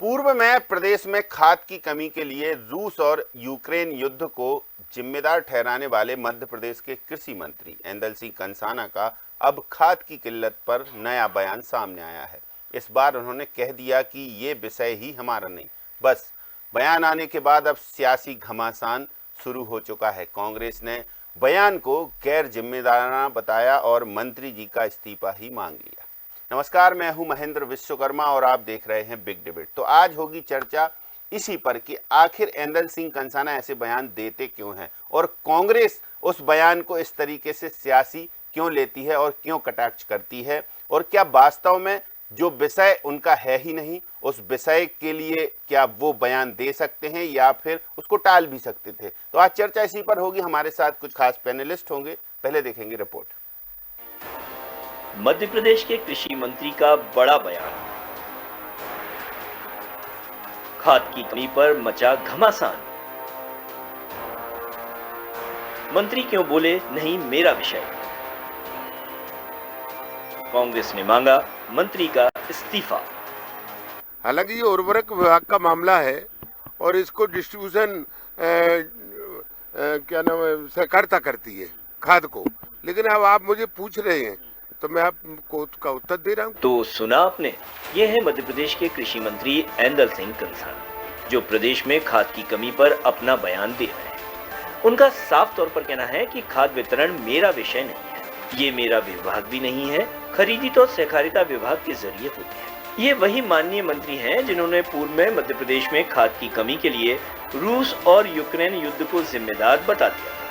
पूर्व में प्रदेश में खाद की कमी के लिए रूस और यूक्रेन युद्ध को जिम्मेदार ठहराने वाले मध्य प्रदेश के कृषि मंत्री ऐंदल सिंह कंसाना का अब खाद की किल्लत पर नया बयान सामने आया है। इस बार उन्होंने कह दिया कि ये विषय ही हमारा नहीं। बस बयान आने के बाद अब सियासी घमासान शुरू हो चुका है। कांग्रेस ने बयान को गैर जिम्मेदाराना बताया और मंत्री जी का इस्तीफा ही मांग लिया। नमस्कार, मैं हूं महेंद्र विश्वकर्मा और आप देख रहे हैं बिग डिबेट। तो आज होगी चर्चा इसी पर कि आखिर ऐंदल सिंह कंसाना ऐसे बयान देते क्यों हैं और कांग्रेस उस बयान को इस तरीके से सियासी क्यों लेती है और क्यों कटाक्ष करती है, और क्या वास्तव में जो विषय उनका है ही नहीं उस विषय के लिए क्या वो बयान दे सकते हैं या फिर उसको टाल भी सकते थे। तो आज चर्चा इसी पर होगी। हमारे साथ कुछ खास पैनलिस्ट होंगे। पहले देखेंगे रिपोर्ट। मध्य प्रदेश के कृषि मंत्री का बड़ा बयान, खाद की कमी पर मचा घमासान। मंत्री क्यों बोले नहीं मेरा विषय। कांग्रेस ने मांगा मंत्री का इस्तीफा। हालांकि ये उर्वरक विभाग का मामला है और इसको डिस्ट्रीब्यूशन क्या नाम है सहकारिता करती है खाद को, लेकिन अब आप मुझे पूछ रहे हैं तो मैं आपको उसका उत्तर दे रहा हूँ। तो सुना आपने, ये है मध्य प्रदेश के कृषि मंत्री ऐंदल सिंह कंसाना जो प्रदेश में खाद की कमी पर अपना बयान दे रहे हैं। उनका साफ तौर पर कहना है कि खाद वितरण मेरा विषय नहीं है, ये मेरा विभाग भी नहीं है, खरीदी तो सहकारिता विभाग के जरिए होती है। ये वही माननीय मंत्री हैं जिन्होंने पूर्व में मध्य प्रदेश में खाद की कमी के लिए रूस और यूक्रेन युद्ध को जिम्मेदार बता दिया था।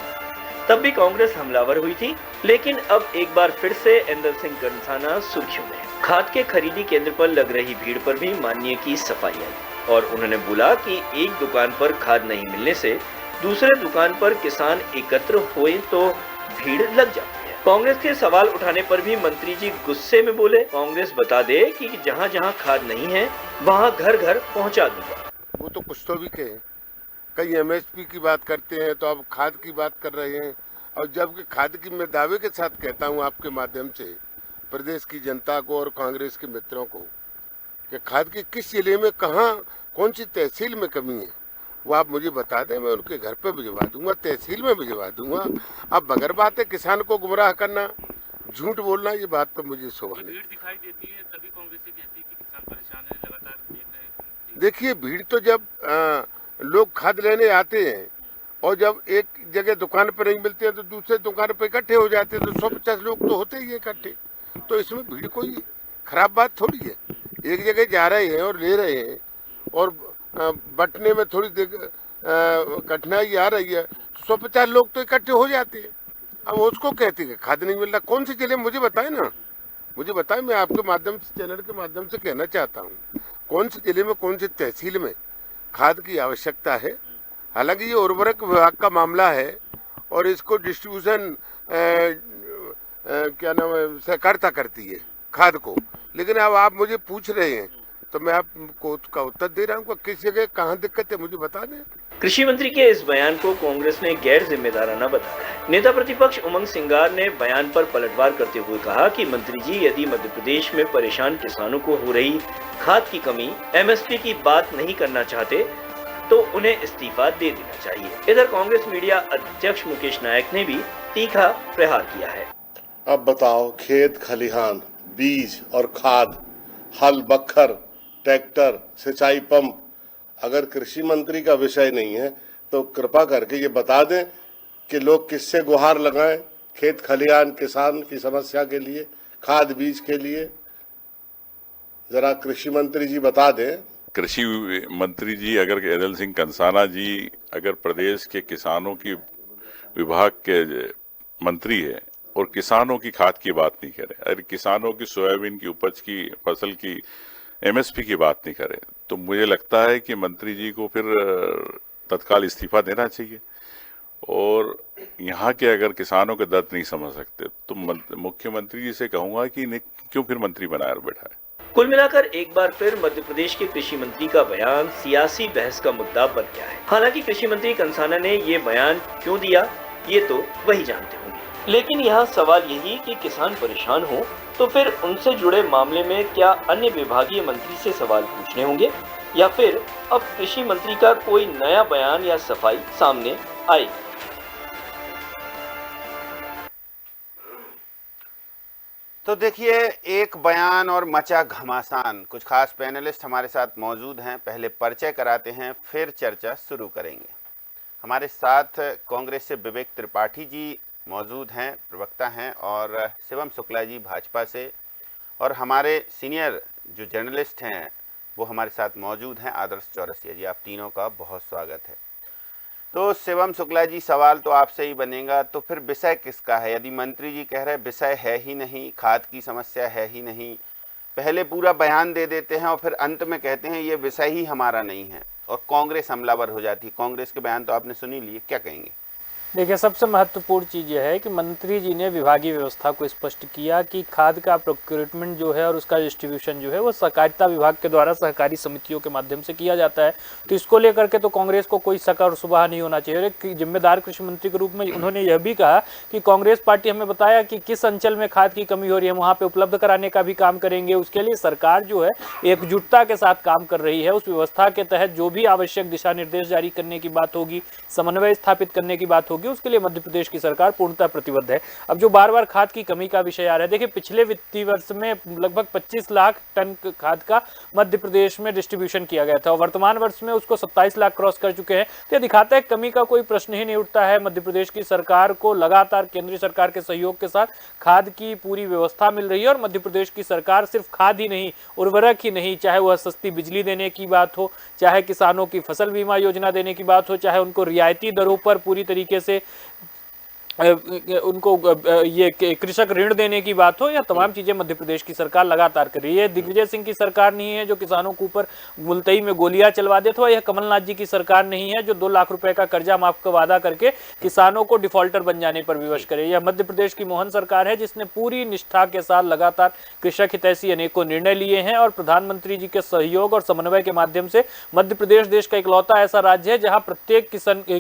तब भी कांग्रेस हमलावर हुई थी, लेकिन अब एक बार फिर से ऐंदल सिंह कंसाना सुर्खियों में। खाद के खरीदी केंद्र पर लग रही भीड़ पर भी माननीय की सफाई आई और उन्होंने बोला कि एक दुकान पर खाद नहीं मिलने से दूसरे दुकान पर किसान एकत्र हुए तो भीड़ लग जाती है। कांग्रेस के सवाल उठाने पर भी मंत्री जी गुस्से में बोले, कांग्रेस बता दे कि जहाँ जहाँ खाद नहीं है वहाँ घर घर पहुँचा दूंगा। वो तो कुछ तो भी कहे, कई एमएसपी की बात करते हैं तो अब खाद की बात कर रहे हैं, और जबकि खाद की मैं दावे के साथ कहता हूं आपके माध्यम से प्रदेश की जनता को और कांग्रेस के मित्रों को कि खाद की किस जिले में कहाँ कौन सी तहसील में कमी है वो आप मुझे बता दें, मैं उनके घर पे भिजवा दूंगा, तहसील में भिजवा दूंगा। अब बगैर बात है किसान को गुमराह करना, झूठ बोलना, ये बात तो मुझे शोभा नहीं। भीड़ दिखाई देती है तभी कांग्रेस कहती है कि किसान परेशान है, लगातार देख रहे हैं। देखिए, भीड़ तो जब लोग खाद लेने आते हैं और जब एक जगह दुकान पर नहीं मिलते हैं तो दूसरे दुकान पर इकट्ठे हो जाते हैं, तो 150 लोग तो होते ही है इकट्ठे। तो इसमें भीड़ कोई खराब बात थोड़ी है। एक जगह जा रहे हैं और ले रहे हैं और बंटने में थोड़ी कठिनाई आ रही है तो 150 लोग तो इकट्ठे हो जाते हैं। अब उसको कहते हैं खाद नहीं मिल रहा, कौन सी जिले मुझे बताए ना, मुझे बताए। मैं आपके माध्यम से, चैनल के माध्यम से कहना चाहता हूँ कौन सी जिले में कौन सी तहसील में खाद की आवश्यकता है। हालांकि ये उर्वरक विभाग का मामला है और इसको डिस्ट्रीब्यूशन क्या नाम है सहकारिता करती है खाद को, लेकिन अब आप मुझे पूछ रहे हैं तो मैं आपको उसका उत्तर दे रहा हूँ। किस जगह कहाँ दिक्कत है मुझे बता दें। कृषि मंत्री के इस बयान को कांग्रेस ने गैर जिम्मेदाराना बताया है। नेता प्रतिपक्ष उमंग सिंगार ने बयान पर पलटवार करते हुए कहा कि मंत्री जी यदि मध्य प्रदेश में परेशान किसानों को हो रही खाद की कमी, एमएसपी की बात नहीं करना चाहते तो उन्हें इस्तीफा दे देना चाहिए। इधर कांग्रेस मीडिया अध्यक्ष मुकेश नायक ने भी तीखा प्रहार किया है। अब बताओ, खेत खलिहान, बीज और खाद, हल बखर, ट्रैक्टर, सिंचाई पंप अगर कृषि मंत्री का विषय नहीं है तो कृपा करके ये बता दें कि लोग किससे गुहार लगाएं खेत खलिहान किसान की समस्या के लिए, खाद बीज के लिए। जरा कृषि मंत्री जी बता दें। कृषि मंत्री जी अगर ऐंदल सिंह कंसाना जी अगर प्रदेश के किसानों की विभाग के मंत्री है और किसानों की खाद की बात नहीं करें, अगर किसानों की सोयाबीन की उपज की फसल की एमएसपी की बात नहीं करें, तो मुझे लगता है कि मंत्री जी को फिर तत्काल इस्तीफा देना चाहिए। और यहाँ के अगर किसानों के दर्द नहीं समझ सकते तो मुख्यमंत्री जी से कहूंगा कि क्यों फिर मंत्री बनाकर बैठा है। कुल मिलाकर एक बार फिर मध्य प्रदेश के कृषि मंत्री का बयान सियासी बहस का मुद्दा बन गया है। हालांकि कृषि मंत्री कंसाना ने ये बयान क्यों दिया ये तो वही जानते होंगे। लेकिन यहाँ सवाल यही कि किसान परेशान हो तो फिर उनसे जुड़े मामले में क्या अन्य विभागीय मंत्री से सवाल पूछने होंगे या फिर अब कृषि मंत्री का कोई नया बयान या सफाई सामने आएगी। तो देखिए, एक बयान और मचा घमासान। कुछ खास पैनलिस्ट हमारे साथ मौजूद हैं, पहले परिचय कराते हैं फिर चर्चा शुरू करेंगे। हमारे साथ कांग्रेस से विवेक त्रिपाठी जी मौजूद हैं, प्रवक्ता हैं, और शिवम शुक्ला जी भाजपा से, और हमारे सीनियर जो जर्नलिस्ट हैं वो हमारे साथ मौजूद हैं, आदर्श चौरसिया जी। आप तीनों का बहुत स्वागत है। तो शिवम शुक्ला जी, सवाल तो आपसे ही बनेगा, तो फिर विषय किसका है? यदि मंत्री जी कह रहे हैं विषय है ही नहीं, खाद की समस्या है ही नहीं, पहले पूरा बयान दे देते हैं और फिर अंत में कहते हैं ये विषय ही हमारा नहीं है, और कांग्रेस हमलावर हो जाती है। कांग्रेस के बयान तो आपने सुनी लिए, क्या कहेंगे? देखिए, सबसे महत्वपूर्ण चीज़ यह है कि मंत्री जी ने विभागीय व्यवस्था को स्पष्ट किया कि खाद का प्रोक्योरमेंट जो है और उसका डिस्ट्रीब्यूशन जो है वो सहकारिता विभाग के द्वारा सहकारी समितियों के माध्यम से किया जाता है। तो इसको लेकर के तो कांग्रेस को कोई शक और शुबहा नहीं होना चाहिए। एक जिम्मेदार कृषि मंत्री के रूप में उन्होंने यह भी कहा कि कांग्रेस पार्टी हमें बताया कि किस अंचल में खाद की कमी हो रही है, वहाँ पर उपलब्ध कराने का भी काम करेंगे। उसके लिए सरकार जो है एकजुटता के साथ काम कर रही है। उस व्यवस्था के तहत जो भी आवश्यक दिशा निर्देश जारी करने की बात होगी, समन्वय स्थापित करने की बात होगी, उसके लिए मध्य प्रदेश की सरकार पूर्णतः प्रतिबद्ध है। अब जो बार बार खाद की कमी का विषय आ रहा है, देखिए पिछले वित्तीय वर्ष में लगभग 25 लाख टन खाद का मध्य प्रदेश में डिस्ट्रीब्यूशन किया गया था और वर्तमान वर्ष में उसको 27 लाख क्रॉस कर चुके हैं। तो ये दिखाता है कमी का कोई प्रश्न ही नहीं उठता है। मध्य प्रदेश की सरकार को लगातार केंद्रीय सरकार के सहयोग के साथ खाद की पूरी व्यवस्था मिल रही है और मध्य प्रदेश की सरकार सिर्फ खाद ही नहीं, उर्वरक ही नहीं, चाहे वह सस्ती बिजली देने की बात हो, चाहे किसानों की फसल बीमा योजना देने की बात हो, चाहे उनको रियायती दरों पर पूरी तरीके से उनको ये कृषक ऋण देने की बात हो, या तमाम चीजें मध्य प्रदेश की सरकार लगातार कर रही है। दिग्विजय सिंह की सरकार नहीं है जो किसानों के ऊपर मुलतई में गोलियां चलवा दे, तो यह कमलनाथ जी की सरकार नहीं है जो 2 लाख रुपए का कर्जा माफ का वादा करके किसानों को डिफॉल्टर बन जाने पर विवश करे। यह मध्य प्रदेश की मोहन सरकार है जिसने पूरी निष्ठा के साथ लगातार कृषक हितैषी अनेकों निर्णय लिए हैं और प्रधानमंत्री जी के सहयोग और समन्वय के माध्यम से मध्य प्रदेश देश का इकलौता ऐसा राज्य है जहां प्रत्येक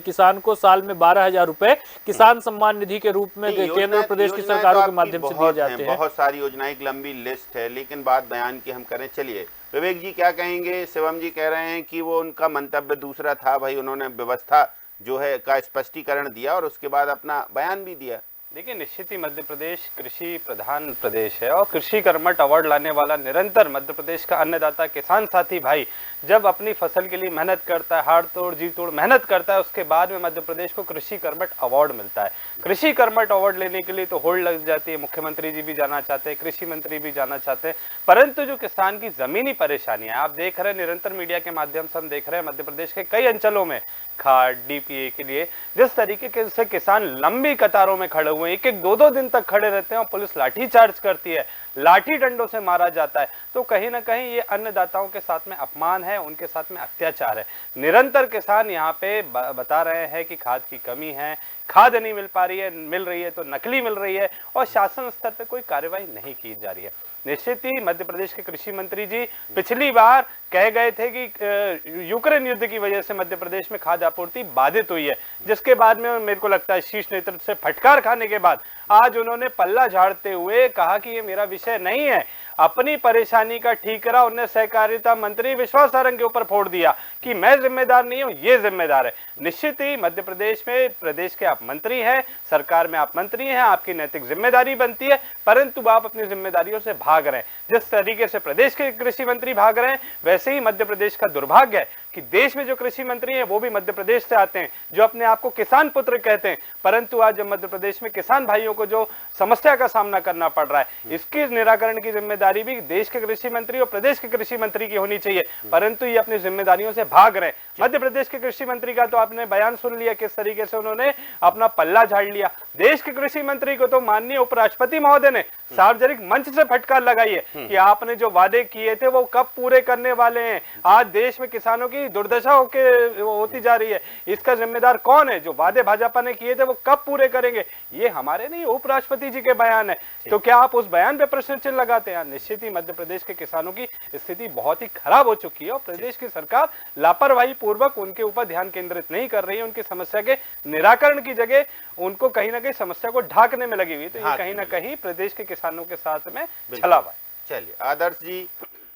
किसान को साल में 12,000 रुपए किसान सम्मान निधि के रूप में केंद्र और प्रदेश की सरकारों के माध्यम से दिए जाते हैं। बहुत सारी योजनाएं, एक लंबी लिस्ट है, लेकिन बात बयान की हम करें। चलिए विवेक जी क्या कहेंगे? शिवम जी कह रहे हैं कि वो उनका मंतव्य दूसरा था, भाई उन्होंने व्यवस्था जो है का स्पष्टीकरण दिया और उसके बाद अपना बयान भी दिया। देखिए, निश्चित ही मध्य प्रदेश कृषि प्रधान प्रदेश है और कृषि कर्मठ अवार्ड लाने वाला निरंतर मध्य प्रदेश का अन्नदाता किसान साथी भाई जब अपनी फसल के लिए मेहनत करता है, हाड़ तोड़ जी तोड़ मेहनत करता है, उसके बाद में मध्य प्रदेश को कृषि कर्मठ अवार्ड मिलता है। कृषि कर्मठ अवार्ड लेने के लिए तो होड़ लग जाती है, मुख्यमंत्री जी भी जाना चाहते हैं, कृषि मंत्री भी जाना चाहते हैं, परंतु जो किसान की जमीनी परेशानियां आप देख रहे हैं, निरंतर मीडिया के माध्यम से हम देख रहे हैं मध्य प्रदेश के कई अंचलों में खाद डीपीए के लिए जिस तरीके से किसान लंबी कतारों में खड़े हुए, एक 2-2 दिन तक खड़े रहते हैं और पुलिस लाठीचार्ज करती है, लाठी डंडों से मारा जाता है, तो कहीं ना कहीं ये अन्नदाताओं के साथ में अपमान है, उनके साथ में अत्याचार है। निरंतर किसान यहाँ पे बता रहे हैं कि खाद की कमी है, खाद नहीं मिल पा रही है, मिल रही है तो नकली मिल रही है और शासन स्तर पे कोई कार्रवाई नहीं की जा रही है। निश्चित ही मध्य प्रदेश के कृषि मंत्री जी पिछली बार कह गए थे कि यूक्रेन युद्ध की वजह से मध्य प्रदेश में खाद्य आपूर्ति बाधित हुई है, जिसके बाद में मेरे को लगता है शीर्ष नेतृत्व से फटकार खाने के बाद आज उन्होंने पल्ला झाड़ते हुए कहा कि ये मेरा विषय नहीं है। अपनी परेशानी का ठीकरा उन्हें सहकारिता मंत्री विश्वास सारंग के ऊपर फोड़ दिया कि मैं जिम्मेदार नहीं हूं, ये जिम्मेदार है। निश्चित ही मध्य प्रदेश में प्रदेश के आप मंत्री हैं, सरकार में आप मंत्री हैं, आपकी नैतिक जिम्मेदारी बनती है, परंतु आप अपनी जिम्मेदारियों से भाग रहे हैं। जिस तरीके से प्रदेश के कृषि मंत्री भाग रहे हैं, वैसे ही मध्य प्रदेश का दुर्भाग्य है कि देश में जो कृषि मंत्री हैं वो भी मध्य प्रदेश से आते हैं, जो अपने आप को किसान पुत्र कहते हैं, परंतु आज जब मध्य प्रदेश में किसान भाइयों को जो समस्या का सामना करना पड़ रहा है, इसके निराकरण की जिम्मेदारी भी देश के कृषि मंत्री और प्रदेश के कृषि मंत्री की होनी चाहिए, परंतु ये अपनी जिम्मेदारियों से भाग रहे हैं। मध्य प्रदेश के कृषि मंत्री का तो आपने बयान सुन लिया, किस तरीके से उन्होंने अपना पल्ला झाड़ लिया। देश के कृषि मंत्री को तो माननीय उपराष्ट्रपति महोदय ने सार्वजनिक मंच से फटकार लगाई है कि आपने जो वादे किए थे वो कब पूरे करने वाले हैं। आज देश में किसानों की की दुर्दशा होती जा रही है, इसका जिम्मेदार कौन है? जो वादे भाजपा ने किए थे वो कब पूरे करेंगे? ये हमारे नहीं, उपराष्ट्रपति जी के बयान है। तो क्या आप उस बयान पे प्रश्न चिन्ह लगाते हैं? निश्चित ही मध्य प्रदेश के किसानों की स्थिति बहुत ही खराब हो चुकी है और प्रदेश की सरकार लापरवाही पूर्वक उनके ऊपर ध्यान केंद्रित नहीं कर रही है। उनकी समस्या के निराकरण की जगह उनको कहीं ना कहीं समस्या को ढाकने में लगी हुई। तो ये कहीं ना कहीं प्रदेश के किसानों के साथ में छलावा है। चलिए आदर्श जी,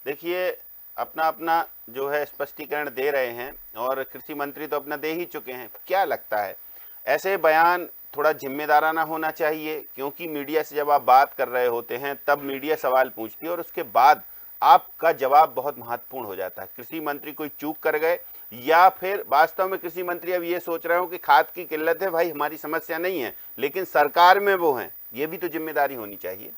देखिए अपना अपना जो है स्पष्टीकरण दे रहे हैं और कृषि मंत्री तो अपना दे ही चुके हैं। क्या लगता है ऐसे बयान थोड़ा जिम्मेदाराना होना चाहिए? क्योंकि मीडिया से जब आप बात कर रहे होते हैं तब मीडिया सवाल पूछती है और उसके बाद आपका जवाब बहुत महत्वपूर्ण हो जाता है। कृषि मंत्री कोई चूक कर गए या फिर वास्तव में कृषि मंत्री अब ये सोच रहे हो कि खाद की किल्लत है, भाई हमारी समस्या नहीं है, लेकिन सरकार में वो है, ये भी तो जिम्मेदारी होनी चाहिए।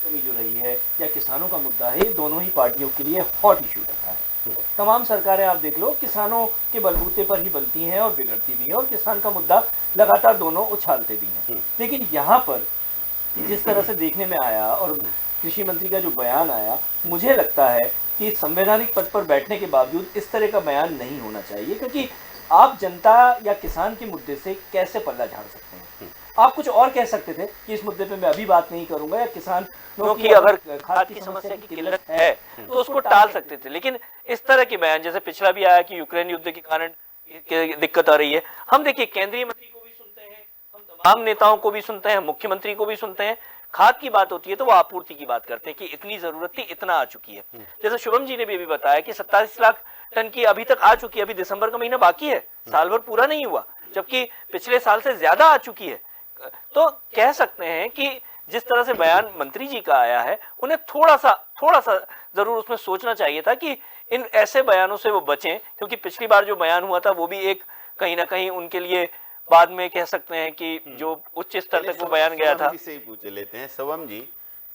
कमी जो रही है या किसानों का मुद्दा है, ये दोनों ही पार्टियों के लिए हॉट इशू रहा है। तमाम सरकारें आप देख लो किसानों के बलबूते पर ही बनती हैं और बिगड़ती भी हैं और किसान का मुद्दा लगातार दोनों उछालते भी हैं। लेकिन यहाँ पर जिस तरह से देखने में आया और कृषि मंत्री का जो बयान आया, मुझे लगता है कि संवैधानिक पद पर बैठने के बावजूद इस तरह का बयान नहीं होना चाहिए, क्योंकि आप जनता या किसान के मुद्दे से कैसे पल्ला झाड़ सकते हैं? आप कुछ और कह सकते थे कि इस मुद्दे पे मैं अभी बात नहीं करूंगा, या किसान क्योंकि अगर खाद की समस्या की किल्लत है तो उसको टाल सकते थे। लेकिन इस तरह के बयान, जैसे पिछला भी आया कि यूक्रेन युद्ध के कारण दिक्कत आ रही है, हम देखिए केंद्रीय मंत्री को भी सुनते हैं, हम तमाम नेताओं को भी सुनते हैं, मुख्यमंत्री को भी सुनते हैं। खाद की बात होती है तो वो आपूर्ति की बात करते हैं कि इतनी जरूरत थी, इतना आ चुकी है। जैसे शुभम जी ने भी अभी बताया कि 27 लाख टन की अभी तक आ चुकी है, अभी दिसंबर का महीना बाकी है, साल भर पूरा नहीं हुआ, जबकि पिछले साल से ज्यादा आ चुकी है। तो कह सकते हैं कि जिस तरह से बयान मंत्री जी का आया है, उन्हें थोड़ा सा जरूर उसमें सोचना चाहिए था कि इन ऐसे बयानों से वो बचें, क्योंकि पिछली बार जो बयान हुआ था वो भी एक कहीं ना कहीं उनके लिए बाद में कह सकते हैं कि जो उच्च स्तर तक वो बयान गया था। से ही पूछ लेते हैं शुभम जी,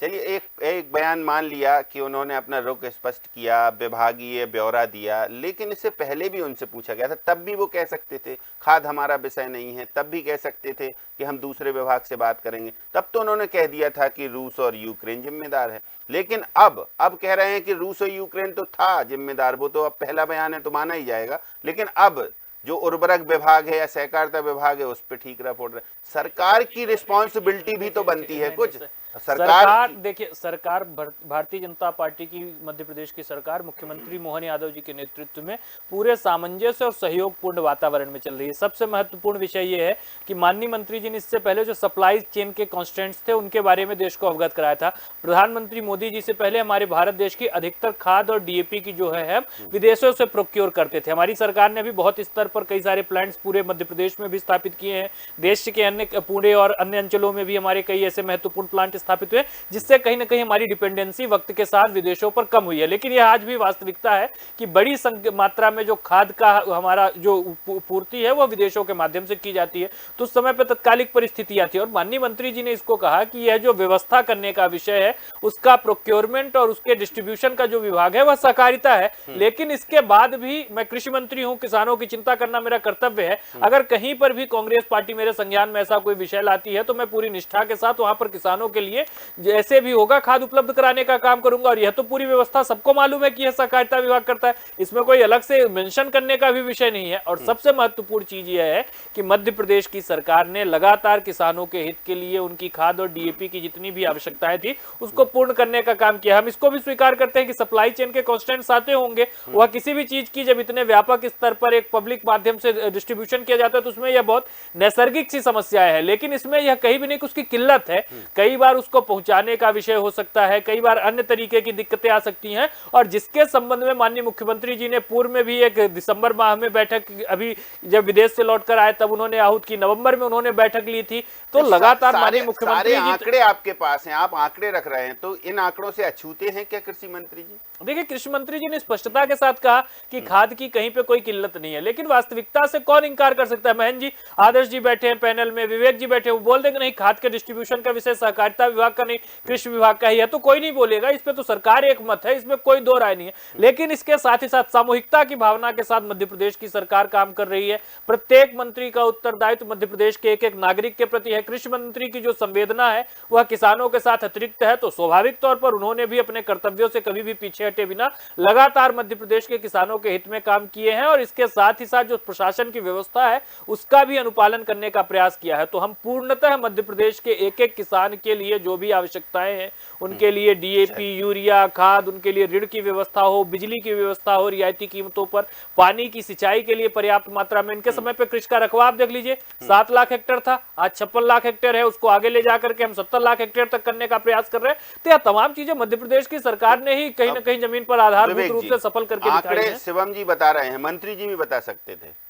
चलिए एक बयान मान लिया कि उन्होंने अपना रुख स्पष्ट किया, विभागीय ब्यौरा दिया, लेकिन इससे पहले भी उनसे पूछा गया था, तब भी वो कह सकते थे खाद हमारा विषय नहीं है, तब भी कह सकते थे कि हम दूसरे विभाग से बात करेंगे, तब तो उन्होंने कह दिया था कि रूस और यूक्रेन जिम्मेदार है। लेकिन अब कह रहे हैं कि रूस और यूक्रेन तो था जिम्मेदार, वो तो अब पहला बयान है तो माना ही जाएगा, लेकिन अब जो उर्वरक विभाग है या सहकारिता विभाग है उस पर ठीक रिपोर्ट रहे। सरकार की रिस्पॉन्सिबिलिटी भी तो बनती है कुछ। सरकार देखिए, सरकार भारतीय जनता पार्टी की, मध्य प्रदेश की सरकार मुख्यमंत्री मोहन यादव जी के नेतृत्व में पूरे सामंजस्य और सहयोगपूर्ण वातावरण में चल रही है। सबसे महत्वपूर्ण विषय ये है कि माननीय मंत्री जी ने इससे पहले जो सप्लाई चेन के कॉन्स्टेंट्स थे उनके बारे में देश को अवगत कराया था। प्रधानमंत्री मोदी जी से पहले हमारे भारत देश की अधिकतर खाद और डीएपी की जो है विदेशों से प्रोक्योर करते थे। हमारी सरकार ने भी बहुत स्तर पर कई सारे प्लांट्स पूरे मध्य प्रदेश में भी स्थापित किए हैं। देश के अन्य पुणे और अन्य अंचलों में भी हमारे कई ऐसे महत्वपूर्ण प्लांट स्थापित हुए, जिससे कहीं ना कहीं हमारी डिपेंडेंसी वक्त के साथ विदेशों पर कम हुई है। लेकिन यह आज भी वास्तविकता है कि बड़ी मात्रा में जो खाद का हमारा जो पूर्ति है वो विदेशों के माध्यम से की जाती है। तो उस समय पर तत्कालिक परिस्थितियां थी और माननीय मंत्री जी ने इसको कहा कि यह जो व्यवस्था करने का विषय है उसका प्रोक्योरमेंट और उसके डिस्ट्रीब्यूशन का जो विभाग है वह सहकारिता है। लेकिन इसके बाद भी मैं कृषि मंत्री हूं, किसानों की चिंता करना मेरा कर्तव्य है। अगर कहीं पर भी कांग्रेस पार्टी मेरे संज्ञान में ऐसा कोई विषय लाती है तो मैं पूरी निष्ठा के साथ वहां पर किसानों के लिए जैसे भी होगा खाद उपलब्ध कराने का काम करूंगा। और यह तो पूरी व्यवस्था सबको मालूम है कि यह सहकारिता विभाग करता है, इसमें कोई अलग से मेंशन करने का भी विषय नहीं है। और सबसे महत्वपूर्ण चीज यह है कि मध्य प्रदेश की सरकार ने लगातार किसानों के हित के लिए उनकी खाद और डीएपी की जितनी भी आवश्यकताएं थी उसको पूर्ण करने का काम किया। हम इसको भी स्वीकार करते हैं कि सप्लाई चेन के कॉन्स्टेंट्स आते होंगे, वह किसी भी चीज की जब इतने व्यापक स्तर पर एक पब्लिक माध्यम से डिस्ट्रीब्यूशन किया जाता है तो उसमें यह बहुत नैसर्गिक सी समस्याएं है। लेकिन इसमें यह कहीं भी नहीं कि उसकी किल्लत है, कई बार उसको पहुंचाने का विषय हो सकता है, कई बार अन्य तरीके की दिक्कतें आ सकती हैं। और जिसके संबंध में माननीय मुख्यमंत्री जी ने पूर्व में भी एक दिसंबर माह में बैठक, अभी जब विदेश से लौटकर आए तब उन्होंने आहूत की, नवंबर में उन्होंने बैठक ली थी। तो लगातार माननीय मुख्यमंत्री आंकड़े आपके पास हैं, आप आंकड़े रख रहे हैं, तो इन आंकड़ों से अछूते हैं क्या कृषि मंत्री जी? देखिए, कृषि मंत्री जी ने स्पष्टता के साथ कहा कि खाद की कहीं पे कोई किल्लत नहीं है, लेकिन वास्तविकता से कौन इंकार कर सकता है? महन जी, आदर्श जी बैठे हैं पैनल में, विवेक जी बैठे हैं, वो बोल देंगे नहीं खाद के डिस्ट्रीब्यूशन का विषय सहकारिता विभाग का नहीं, कृषि विभाग का ही है, तो कोई नहीं बोलेगा, इस पे तो सरकार एक मत है, इसमें कोई दो राय नहीं है। लेकिन इसके साथ ही साथ सामूहिकता की भावना के साथ मध्य प्रदेश की सरकार काम कर रही है। प्रत्येक मंत्री का उत्तरदायित्व मध्य प्रदेश के एक एक नागरिक के प्रति है। कृषि मंत्री की जो संवेदना है वह किसानों के साथ अतिरिक्त है, तो स्वाभाविक तौर पर उन्होंने भी अपने कर्तव्यों से कभी भी पीछे हटे बिना लगातार मध्य प्रदेश के किसानों के हित में काम किए हैं और इसके साथ ही साथ जो प्रशासन की व्यवस्था है उसका भी अनुपालन करने का प्रयास किया है। तो हम पूर्णतः मध्य प्रदेश के एक एक किसान के लिए जो भी आवश्यकताएं हैं, उनके लिए डीएपी, यूरिया, खाद, उनके लिए ऋण की व्यवस्था हो, बिजली की व्यवस्था हो, रियायती कीमतों पर, पानी की सिंचाई के लिए पर्याप्त मात्रा में। इनके समय पे कृषि का रकबा आप देख लीजिए, 7 लाख हेक्टेयर था, आज 56 लाख हेक्टेयर है, उसको आगे ले जाकर के हम 70 लाख हेक्टेयर तक करने का प्रयास कर रहे हैं। तो यह तमाम चीजें मध्य प्रदेश की सरकार ने ही कहीं ना कहीं जमीन पर आधारभूत रूप से सफल करके दिखाई है। शिवम जी बता रहे हैं, मंत्री जी भी बता सकते थे।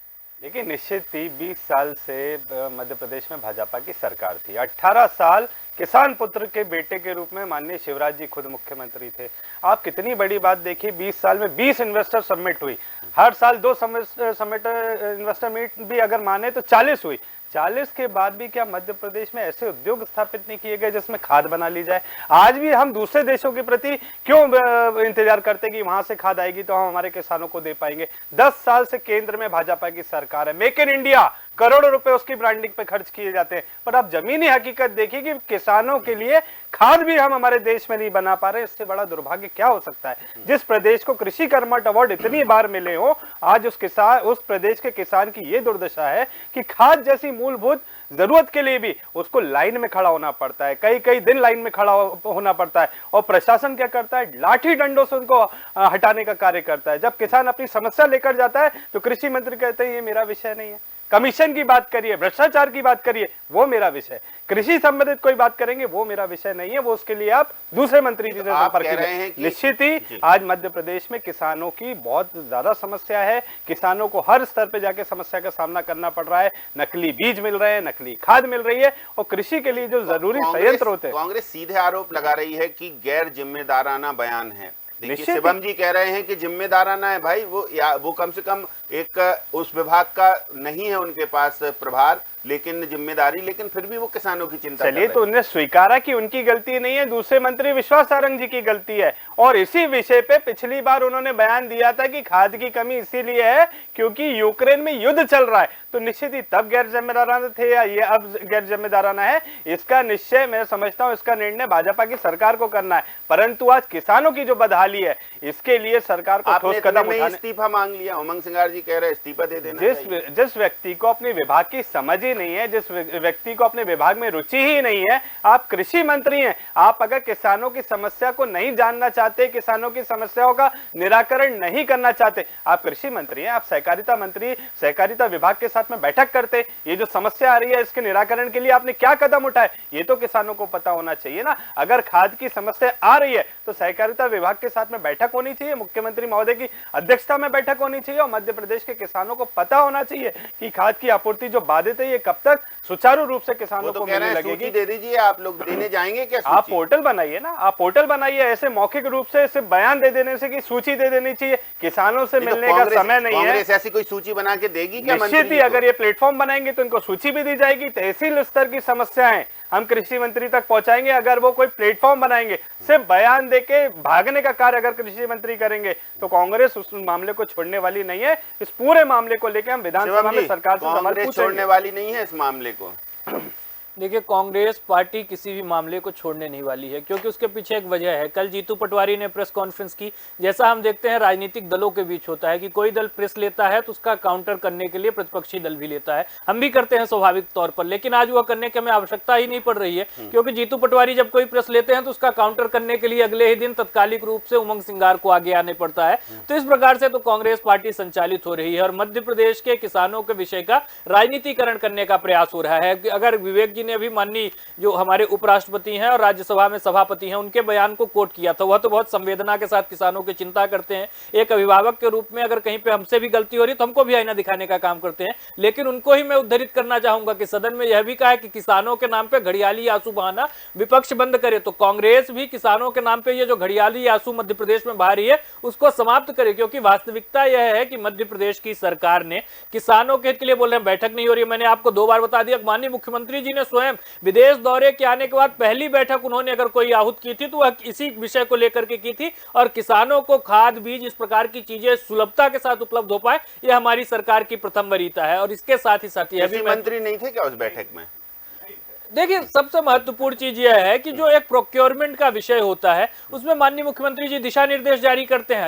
देखिए, निश्चित ही 20 साल से मध्य प्रदेश में भाजपा की सरकार थी। 18 साल किसान पुत्र के बेटे के रूप में माननीय शिवराज जी खुद मुख्यमंत्री थे। आप कितनी बड़ी बात देखिए, 20 साल में 20 इन्वेस्टर समिट हुई, हर साल 2 समिट इन्वेस्टर मीट भी अगर माने तो 40 हुई। 40 के बाद भी क्या मध्य प्रदेश में ऐसे उद्योग स्थापित नहीं किए गए जिसमें खाद बना ली जाए? आज भी हम दूसरे देशों के प्रति क्यों इंतजार करते कि वहां से खाद आएगी तो हम हमारे किसानों को दे पाएंगे? 10 साल से केंद्र में भाजपा की सरकार है, मेक इन इंडिया, करोड़ों रुपए उसकी ब्रांडिंग पे खर्च किए जाते हैं, पर आप जमीनी हकीकत देखिए कि किसानों के लिए खाद भी हम हमारे देश में नहीं बना पा रहे। इससे बड़ा दुर्भाग्य क्या हो सकता है? जिस प्रदेश को कृषि कर्मठ अवार्ड इतनी बार मिले हो, आज उस प्रदेश के किसान की ये दुर्दशा है कि खाद जैसी मूलभूत जरूरत के लिए भी उसको लाइन में खड़ा होना पड़ता है, कई कई दिन लाइन में खड़ा होना पड़ता है, और प्रशासन क्या करता है? लाठी डंडों से उनको हटाने का कार्य करता है। जब किसान अपनी समस्या लेकर जाता है तो कृषि मंत्री कहते हैं ये मेरा विषय नहीं है। कमीशन की बात करिए, भ्रष्टाचार की बात करिए, वो मेरा विषय। कृषि संबंधित कोई बात करेंगे वो मेरा विषय नहीं है, वो उसके लिए आप दूसरे मंत्री जी से संपर्क कीजिए। निश्चित ही आज मध्य प्रदेश में किसानों की बहुत ज्यादा समस्या है। किसानों को हर स्तर पे जाके समस्या का सामना करना पड़ रहा है। नकली बीज मिल रहे हैं, नकली खाद मिल रही है, और कृषि के लिए जो जरूरी संयंत्र होते हैं। कांग्रेस सीधे आरोप लगा रही है कि गैर जिम्मेदाराना बयान है। देखिए, शिवम जी कह रहे हैं कि जिम्मेदाराना है भाई, वो कम से कम एक उस विभाग का नहीं है उनके पास प्रभार, लेकिन जिम्मेदारी, लेकिन फिर भी वो किसानों की चिंता। चलिए, तो उन्होंने स्वीकारा कि उनकी गलती नहीं है, दूसरे मंत्री विश्वास सारंग जी की गलती है। और इसी विषय पे पिछली बार उन्होंने बयान दिया था कि खाद की कमी इसीलिए है क्योंकि यूक्रेन में युद्ध चल रहा है। तो निश्चित ही तब गैर जिम्मेदाराना थे या ये अब गैर जिम्मेदाराना है, इसका निश्चय मैं समझता हूं, इसका निर्णय भाजपा की सरकार को करना है। परंतु आज किसानों की जो बदहाली है, इसके लिए सरकार को ठोस कदम उठाने। इस्तीफा मांग लिया, उमंग सिंगार जी कह रहे हैं इस्तीफा दे देना। जिस व्यक्ति को अपने विभाग की समझ ही नहीं है, जिस व्यक्ति को अपने विभाग में रुचि ही नहीं है, आप कृषि मंत्री हैं, आप अगर किसानों की समस्या को नहीं जानना चाहते, किसानों की समस्याओं का निराकरण नहीं करना चाहते, आप कृषि मंत्री हैं, आप सहकारिता मंत्री, सहकारिता विभाग के साथ में बैठक करते, ये जो समस्या आ रही है इसके निराकरण के लिए आपने क्या कदम उठाए, ये तो किसानों को पता होना चाहिए ना। अगर खाद की समस्या आ रही है तो सहकारिता विभाग के साथ में बैठक होनी चाहिए, मुख्यमंत्री महोदय की अध्यक्षता में बैठक होनी चाहिए, और मध्य प्रदेश के किसानों को पता होना चाहिए कि खाद की आपूर्ति जो बाधित है ये कब तक सुचारू रूप से किसानों को मिलने लगेगी। दे दीजिए, आप लोग देने जाएंगे क्या? आप पोर्टल बनाइए ना, आप पोर्टल बनाइए। ऐसे मौखिक रूप से सिर्फ बयान दे देने से कि सूची दे देनी चाहिए, किसानों से मिलने का समय नहीं है। कांग्रेस ऐसी कोई सूची बना के देगी क्या? निश्चित ही अगर ये प्लेटफॉर्म बनाएंगे तो इनको सूची भी दी जाएगी, तहसील स्तर की समस्याएं हम कृषि मंत्री तक पहुंचाएंगे। अगर वो कोई प्लेटफॉर्म बनाएंगे, सिर्फ बयान देके भागने का कार्य अगर कृषि मंत्री करेंगे तो कांग्रेस उस मामले को छोड़ने वाली नहीं है। इस पूरे मामले को लेकर हम विधानसभा में सरकार से सवाल पूछेंगे। छोड़ने वाली नहीं है इस मामले को। देखिए, कांग्रेस पार्टी किसी भी मामले को छोड़ने नहीं वाली है, क्योंकि उसके पीछे एक वजह है। कल जीतू पटवारी ने प्रेस कॉन्फ्रेंस की, जैसा हम देखते हैं राजनीतिक दलों के बीच होता है कि कोई दल प्रेस लेता है तो उसका काउंटर करने के लिए प्रतिपक्षी दल भी लेता है, हम भी करते हैं स्वाभाविक तौर पर, लेकिन आज वह करने की हमें आवश्यकता ही नहीं पड़ रही है, क्योंकि जीतू पटवारी जब कोई प्रेस लेते हैं तो उसका काउंटर करने के लिए अगले ही दिन तत्कालिक रूप से उमंग सिंगार को आगे आने पड़ता है। तो इस प्रकार से तो कांग्रेस पार्टी संचालित हो रही है और मध्य प्रदेश के किसानों के विषय का राजनीतिकरण करने का प्रयास हो रहा है। अगर विवेक जी ने अभी माननीय जो हमारे उपराष्ट्रपति हैं और राज्यसभा में सभापति हैं उनके बयान को कोट किया था, वह तो बहुत संवेदना के साथ किसानों की चिंता करते हैं। एक अभिभावक के रूप में अगर कहीं पे हमसे भी गलती हो रही तो हमको भी आईना दिखाने का काम करते हैं, लेकिन उनको ही मैं उद्धृत करना चाहूंगा कि सदन में यह भी कहा कि किसानों के नाम पे घड़ियाली आंसू बहाना विपक्ष बंद करे। तो कांग्रेस भी किसानों के नाम पे ये जो घड़ियाली आंसू मध्य प्रदेश में बहा रही है उसको समाप्त करे, क्योंकि वास्तविकता यह है कि मध्य प्रदेश की सरकार ने किसानों के हित के लिए बोल रहे हैं बैठक नहीं हो रही है। मैंने आपको 2 बार बता दिया, माननीय मुख्यमंत्री जी ने स्वयं विदेश दौरे के आने के बाद पहली बैठक उन्होंने अगर कोई आहूत की थी तो वह इसी विषय को लेकर के की थी, और किसानों को खाद बीज इस प्रकार की चीजें सुलभता के साथ उपलब्ध हो पाए, यह हमारी सरकार की प्रथम वरीयता है। और इसके साथ ही कृषि मंत्री नहीं थे क्या उस बैठक में? देखिए, सबसे महत्वपूर्ण चीज यह है कि जो एक प्रोक्योरमेंट का विषय होता है उसमें माननीय मुख्यमंत्री जी दिशा निर्देश जारी करते हैं।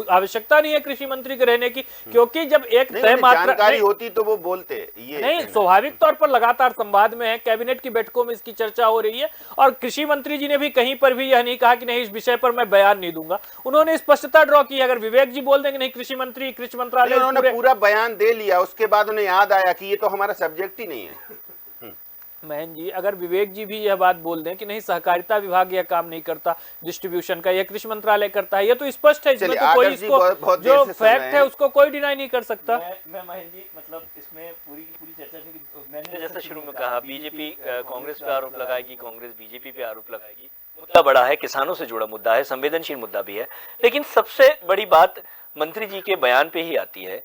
आवश्यकता नहीं है कृषि मंत्री के रहने की, क्योंकि जब एक तय मात्रा जानकारी होती तो वो बोलते। ये नहीं, स्वाभाविक तौर पर लगातार संवाद में है, कैबिनेट की बैठकों में इसकी चर्चा हो रही है, और कृषि मंत्री जी ने भी कहीं पर भी यह नहीं कहा कि नहीं इस विषय पर मैं बयान नहीं दूंगा। उन्होंने स्पष्टता ड्रॉ की। अगर विवेक जी बोल देंगे नहीं कृषि मंत्री कृषि मंत्रालय, उन्होंने पूरा बयान दे लिया, उसके बाद उन्हें याद आया कि ये तो हमारा सब्जेक्ट ही नहीं है। महन जी, अगर विवेक जी भी यह बात बोल दें कि नहीं सहकारिता विभाग यह काम नहीं करता, डिस्ट्रीब्यूशन का यह कृषि मंत्रालय करता है, ये तो स्पष्ट है, इसमें तो कोई इसको जो फैक्ट है उसको कोई डिनाई नहीं कर सकता। मैं महन जी, मतलब इसमें पूरी चर्चा थी कि मैंने जैसा शुरू में कहा, बीजेपी कांग्रेस पे आरोप लगाएगी, कांग्रेस बीजेपी पे आरोप लगाएगी। मुद्दा बड़ा है, किसानों से जुड़ा मुद्दा है, संवेदनशील मुद्दा भी है, लेकिन सबसे बड़ी बात मंत्री जी के बयान पे ही आती है।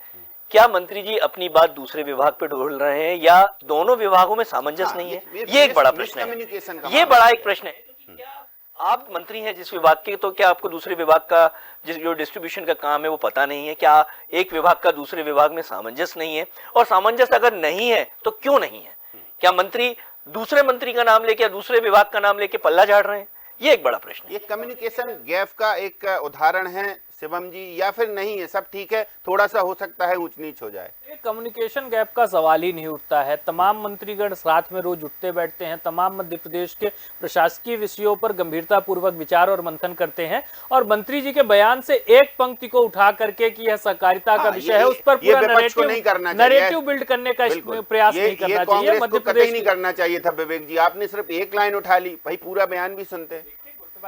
क्या मंत्री जी अपनी बात दूसरे विभाग पे ढोल रहे हैं या दोनों विभागों में सामंजस्य नहीं है? ये एक बड़ा प्रश्न है, ये बड़ा एक प्रश्न है। क्या आप मंत्री हैं जिस विभाग के, तो क्या आपको दूसरे विभाग का जो डिस्ट्रीब्यूशन का काम है वो पता नहीं है? क्या एक विभाग का दूसरे विभाग में सामंजस्य नहीं है? और सामंजस्य अगर नहीं है तो क्यों नहीं है? क्या मंत्री दूसरे मंत्री का नाम लेके या दूसरे विभाग का नाम लेके पल्ला झाड़ रहे हैं? ये एक बड़ा प्रश्न है। ये कम्युनिकेशन गैप का एक उदाहरण है शिवम जी, या फिर नहीं है सब ठीक है, थोड़ा सा हो सकता है ऊंच नीच हो जाए? कम्युनिकेशन गैप का सवाल ही नहीं उठता है। तमाम मंत्रीगण साथ में रोज उठते बैठते हैं, तमाम मध्य प्रदेश के प्रशासकीय विषयों पर गंभीरता पूर्वक विचार और मंथन करते हैं, और मंत्री जी के बयान से एक पंक्ति को उठा करके कि यह सहकारिता का विषय है उस पर पूरा नरेटिव बिल्ड करने का प्रयास नहीं करना चाहिए। मध्य प्रदेश नहीं करना चाहिए था विवेक जी, आपने सिर्फ एक लाइन उठा ली, भाई पूरा बयान भी सुनते।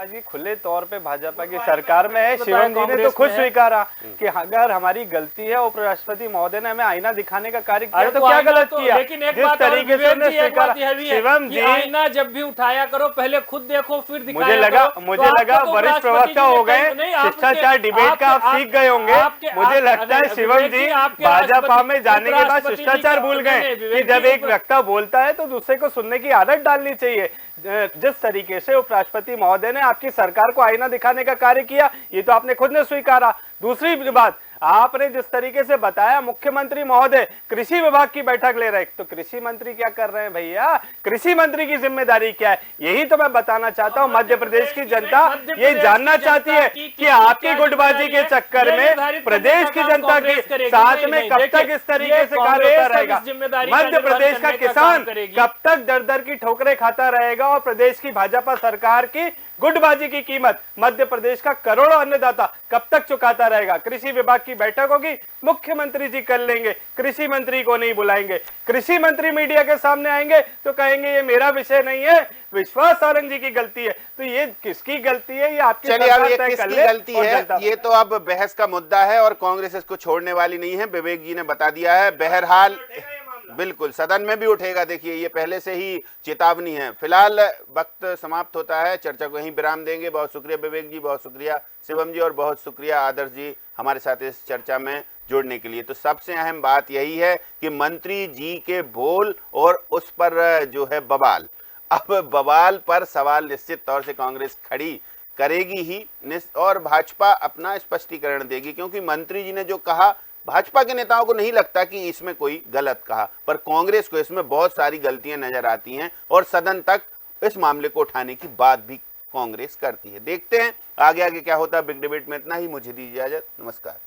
जी खुले तौर पे भाजपा की सरकार में है, शिवम जी ने तो खुद स्वीकारा कि अगर हमारी गलती है, उपराष्ट्रपति महोदय ने हमें आईना दिखाने का कार्य किया तो क्या गलत किया? लेकिन एक बात तरीके से स्वीकारा शिवम जी, आईना जब भी उठाया करो पहले खुद देखो फिर दिखाया। मुझे लगा वरिष्ठ प्रवक्ता हो गए, शिष्टाचार डिबेट का आप सीख गए होंगे। मुझे लगता है शिवम जी भाजपा में जाने के बाद शिष्टाचार भूल गए कि जब एक वक्ता बोलता है तो दूसरे को सुनने की आदत डालनी चाहिए। जिस तरीके से उपराष्ट्रपति महोदय ने आपकी सरकार को आईना दिखाने का कार्य किया, ये तो आपने खुद ने स्वीकारा। दूसरी बात, आपने जिस तरीके से बताया मुख्यमंत्री महोदय कृषि विभाग की बैठक ले रहे, तो कृषि मंत्री क्या कर रहे हैं भैया? कृषि मंत्री की जिम्मेदारी क्या है? यही तो मैं बताना चाहता हूं। मध्य प्रदेश की जनता ये जानना चाहती है कि आपकी गुटबाजी के चक्कर में प्रदेश की जनता के साथ में कब तक इस तरीके से कार्य होता रहेगा? मध्य प्रदेश का किसान कब तक दर दर की ठोकरें खाता रहेगा? और प्रदेश की भाजपा सरकार की गुटबाजी की कीमत मध्य प्रदेश का करोड़ों अन्नदाता कब तक चुकाता रहेगा? कृषि विभाग की बैठक होगी, मुख्यमंत्री जी कर लेंगे, कृषि मंत्री को नहीं बुलाएंगे। कृषि मंत्री मीडिया के सामने आएंगे तो कहेंगे ये मेरा विषय नहीं है, विश्वास सारंग जी की गलती है। तो ये किसकी गलती है? ये आपकी गलती है। ये तो अब बहस का मुद्दा है और कांग्रेस इसको छोड़ने वाली नहीं है, विवेक जी ने बता दिया है। बहरहाल बिल्कुल सदन में भी उठेगा, देखिए ये पहले से ही चेतावनी है। फिलहाल वक्त समाप्त होता है, चर्चा को यहीं विराम देंगे। बहुत शुक्रिया विवेक जी, बहुत शुक्रिया शिवम जी, और बहुत शुक्रिया आदर्श जी हमारे साथ इस चर्चा में जुड़ने के लिए। तो सबसे अहम बात यही है कि मंत्री जी के बोल और उस पर जो है बवाल, अब बवाल पर सवाल निश्चित तौर से कांग्रेस खड़ी करेगी ही, और भाजपा अपना स्पष्टीकरण देगी, क्योंकि मंत्री जी ने जो कहा भाजपा के नेताओं को नहीं लगता कि इसमें कोई गलत कहा, पर कांग्रेस को इसमें बहुत सारी गलतियां नजर आती हैं और सदन तक इस मामले को उठाने की बात भी कांग्रेस करती है। देखते हैं आगे आगे क्या होता है। बिग डिबेट में इतना ही, मुझे दीजिए इजाजत, नमस्कार।